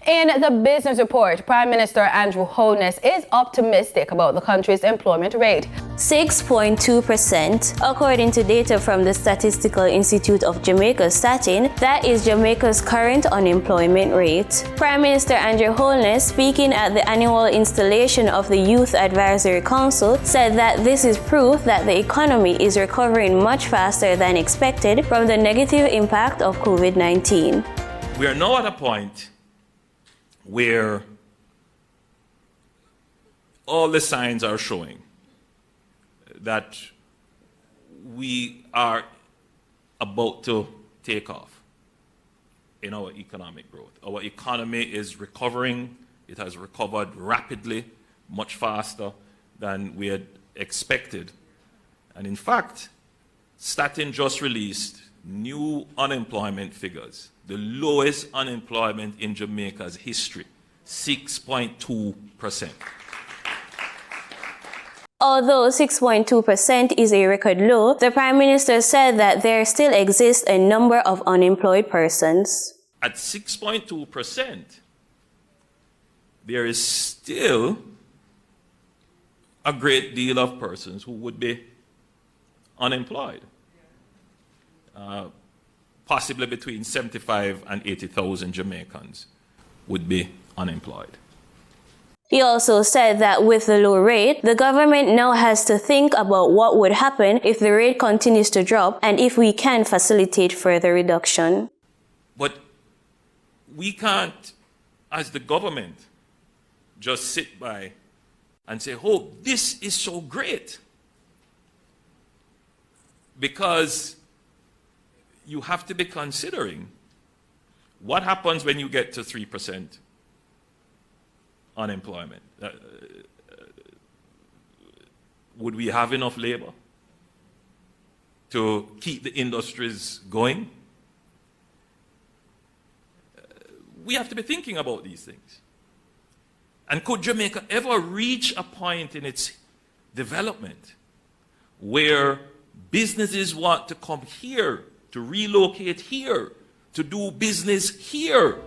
In the business report, Prime Minister Andrew Holness is optimistic about the country's employment rate. 6.2%, according to data from the Statistical Institute of Jamaica Statin, that is Jamaica's current unemployment rate. Prime Minister Andrew Holness, speaking at the annual installation of the Youth Advisory Council, said that this is proof that the economy is recovering much faster than expected from the negative impact of COVID-19. We are now at a point where all the signs are showing that we are about to take off in our economic growth. Our economy is recovering. It has recovered rapidly, much faster than we had expected. And in fact, Statin just released new unemployment figures, the lowest unemployment in Jamaica's history, 6.2%. Although 6.2% is a record low, the Prime Minister said that there still exists a number of unemployed persons. At 6.2%, there is still a great deal of persons who would be unemployed. Possibly between 75 and 80,000 Jamaicans would be unemployed. He also said that with the low rate, the government now has to think about what would happen if the rate continues to drop and if we can facilitate further reduction. But we can't, as the government, just sit by and say, oh, this is so great. Because you have to be considering what happens when you get to 3% unemployment. Would we have enough labor to keep the industries going? We have to be thinking about these things. And could Jamaica ever reach a point in its development where businesses want to come here, to relocate here, to do business here?